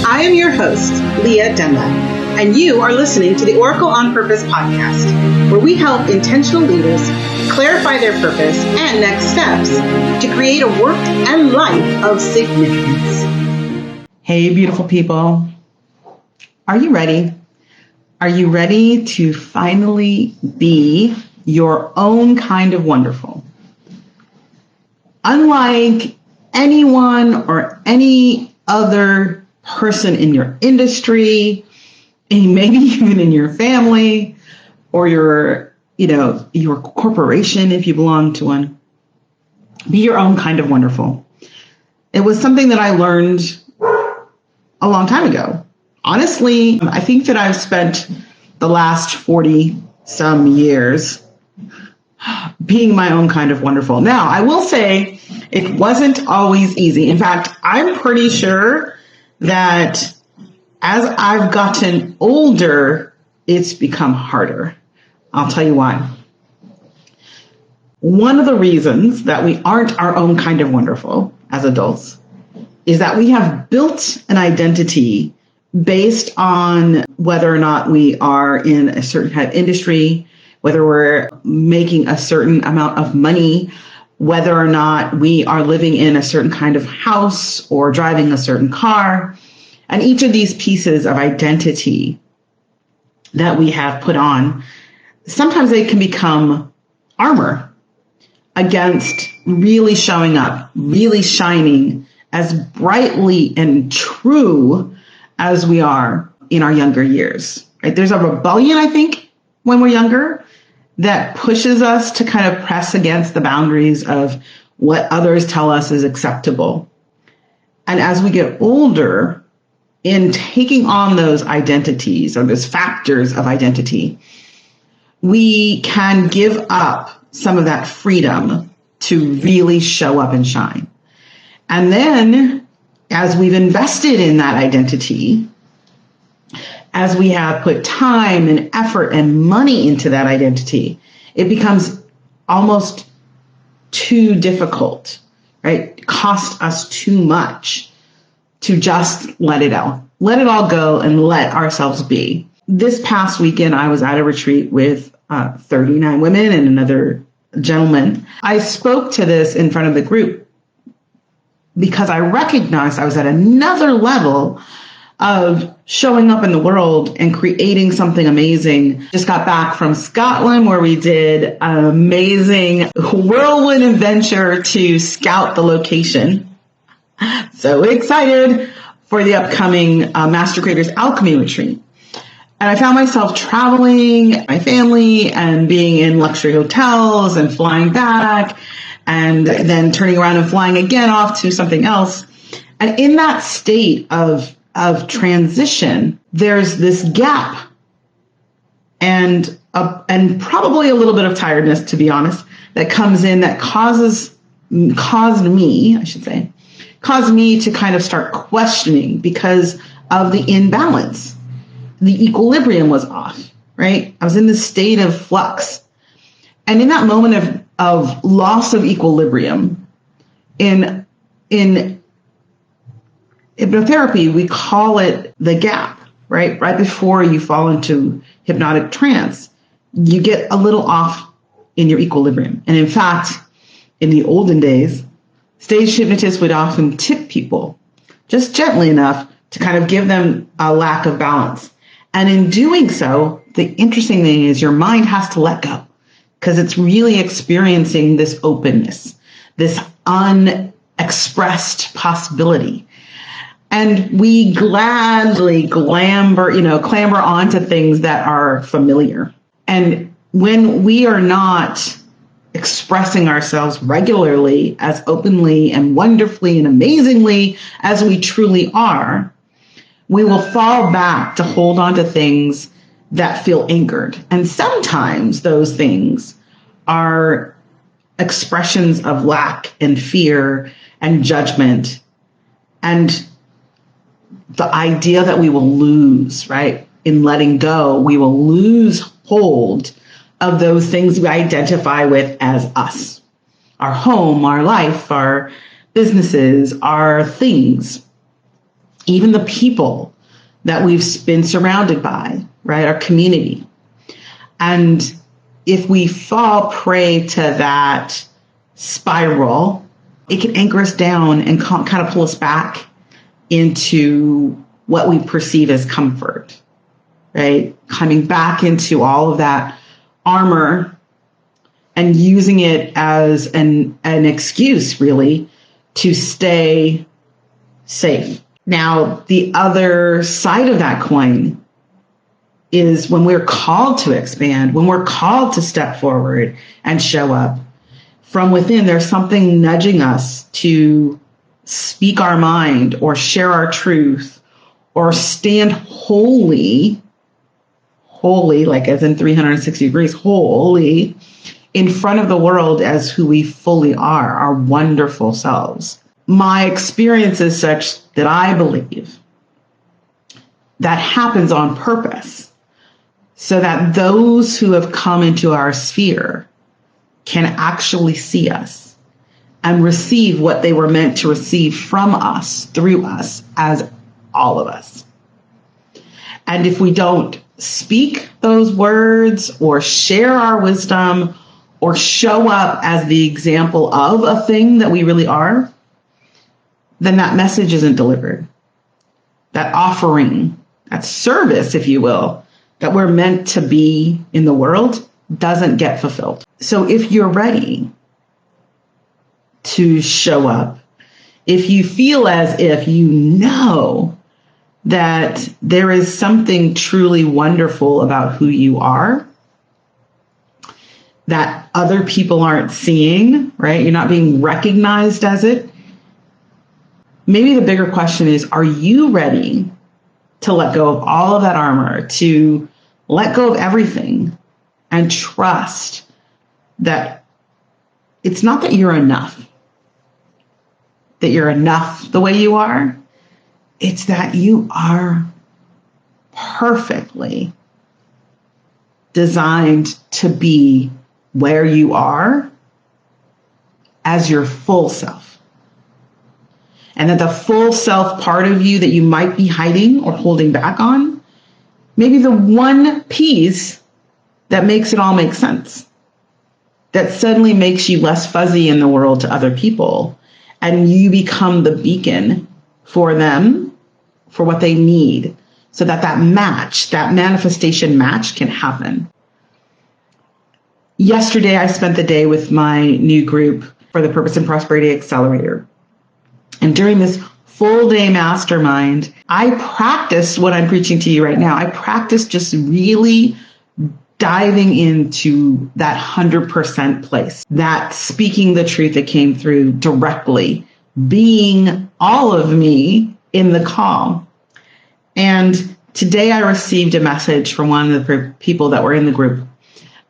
I am your host, Leah Demla, and you are listening to the Oracle on Purpose podcast, where we help intentional leaders clarify their purpose and next steps to create a work and life of significance. Hey, beautiful people. Are you ready? Are you ready to finally be your own kind of wonderful? Unlike anyone or any other person in your industry, and maybe even in your family or your corporation, if you belong to one, be your own kind of wonderful. It was something that I learned a long time ago. Honestly, I think that I've spent the last 40 some years being my own kind of wonderful. Now, I will say it wasn't always easy. In fact, I'm pretty sure that as I've gotten older, it's become harder. I'll tell you why. One of the reasons that we aren't our own kind of wonderful as adults is that we have built an identity based on whether or not we are in a certain kind of industry, whether we're making a certain amount of money, whether or not we are living in a certain kind of house or driving a certain car. And each of these pieces of identity that we have put on, sometimes they can become armor against really showing up, really shining as brightly and true as we are in our younger years. Right? There's a rebellion, I think, when we're younger that pushes us to kind of press against the boundaries of what others tell us is acceptable. And as we get older, in taking on those identities or those factors of identity, we can give up some of that freedom to really show up and shine. And then as we've invested in that identity, as we have put time and effort and money into that identity, it becomes almost too difficult, right? It costs us too much to just let it all go and let ourselves be. This past weekend, I was at a retreat with 39 women and another gentleman. I spoke to this in front of the group because I recognized I was at another level of showing up in the world and creating something amazing. Just got back from Scotland where we did an amazing whirlwind adventure to scout the location. So excited for the upcoming Master Creators Alchemy Retreat. And I found myself traveling, my family, and being in luxury hotels and flying back and then turning around and flying again off to something else. And in that state of transition, there's this gap and probably a little bit of tiredness, to be honest, that comes in that caused me to kind of start questioning because of the imbalance. The equilibrium was off, right? I was in this state of flux. And in that moment of loss of equilibrium, in hypnotherapy, we call it the gap, right? Right before you fall into hypnotic trance, you get a little off in your equilibrium. And in fact, in the olden days, stage hypnotists would often tip people just gently enough to kind of give them a lack of balance. And in doing so, the interesting thing is your mind has to let go because it's really experiencing this openness, this unexpressed possibility. And we gladly clamber onto things that are familiar. And when we are not expressing ourselves regularly as openly and wonderfully and amazingly as we truly are, we will fall back to hold on to things that feel anchored. And sometimes those things are expressions of lack and fear and judgment and the idea that we will lose, right? In letting go, we will lose hold of those things we identify with as us. Our home, our life, our businesses, our things. even the people that we've been surrounded by, right? Our community. And if we fall prey to that spiral, it can anchor us down and kind of pull us back into what we perceive as comfort, right? Coming back into all of that armor and using it as an excuse, really, to stay safe. Now, the other side of that coin is when we're called to expand, when we're called to step forward and show up from within, there's something nudging us to speak our mind or share our truth or stand wholly, like as in 360 degrees, wholly in front of the world as who we fully are, our wonderful selves. My experience is such that I believe that happens on purpose so that those who have come into our sphere can actually see us and receive what they were meant to receive from us, through us, as all of us. And if we don't speak those words or share our wisdom or show up as the example of a thing that we really are, then that message isn't delivered. That offering, that service, if you will, that we're meant to be in the world doesn't get fulfilled. So if you're ready to show up, if you feel as if you know that there is something truly wonderful about who you are that other people aren't seeing, right? You're not being recognized as it. Maybe the bigger question is, are you ready to let go of all of that armor, to let go of everything and trust that it's not that you're enough the way you are. It's that you are perfectly designed to be where you are as your full self. And that the full self part of you that you might be hiding or holding back on, maybe the one piece that makes it all make sense, that suddenly makes you less fuzzy in the world to other people, and you become the beacon for them, for what they need, so that that manifestation match can happen. Yesterday, I spent the day with my new group for the Purpose and Prosperity Accelerator. And during this full day mastermind, I practiced what I'm preaching to you right now. I practiced just really diving into that 100% place, that speaking the truth that came through directly, being all of me in the call. And today I received a message from one of the people that were in the group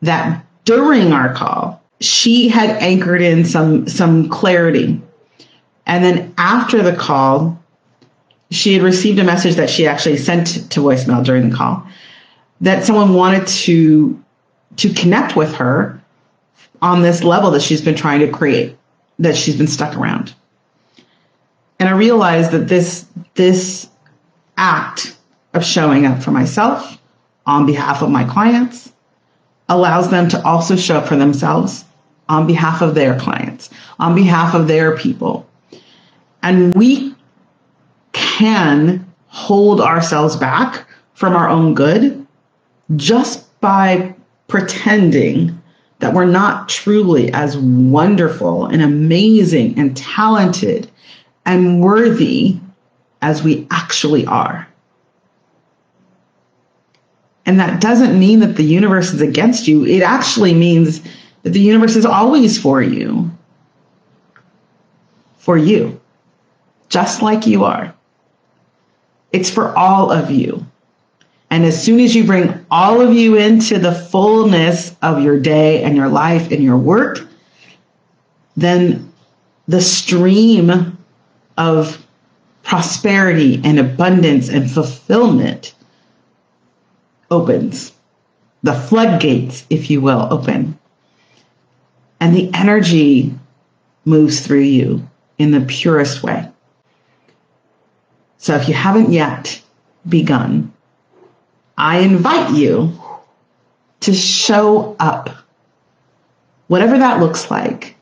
that during our call, she had anchored in some clarity. And then after the call, she had received a message that she actually sent to voicemail during the call, that someone wanted to connect with her on this level that she's been trying to create, that she's been stuck around. And I realized that this act of showing up for myself on behalf of my clients allows them to also show up for themselves on behalf of their clients, on behalf of their people. And we can hold ourselves back from our own good just by pretending that we're not truly as wonderful and amazing and talented and worthy as we actually are. And that doesn't mean that the universe is against you. It actually means that the universe is always for you. For you. Just like you are. It's for all of you. And as soon as you bring all of you into the fullness of your day and your life and your work, then the stream of prosperity and abundance and fulfillment opens. The floodgates, if you will, open. And the energy moves through you in the purest way. So if you haven't yet begun, I invite you to show up, whatever that looks like.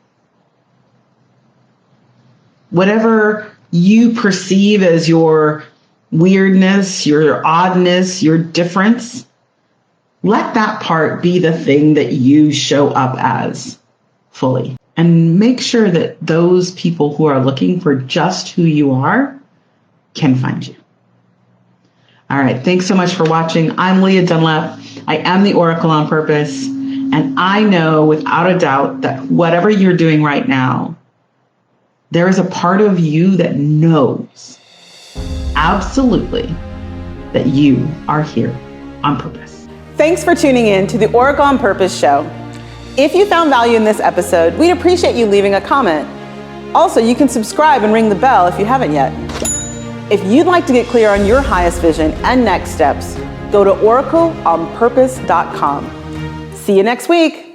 Whatever you perceive as your weirdness, your oddness, your difference, let that part be the thing that you show up as fully. And make sure that those people who are looking for just who you are can find you. All right, thanks so much for watching. I'm Leah Dunlap. I am the Oracle on Purpose. And I know without a doubt that whatever you're doing right now, there is a part of you that knows absolutely that you are here on purpose. Thanks for tuning in to the Oracle on Purpose show. If you found value in this episode, we'd appreciate you leaving a comment. Also, you can subscribe and ring the bell if you haven't yet. If you'd like to get clear on your highest vision and next steps, go to oracleonpurpose.com. See you next week.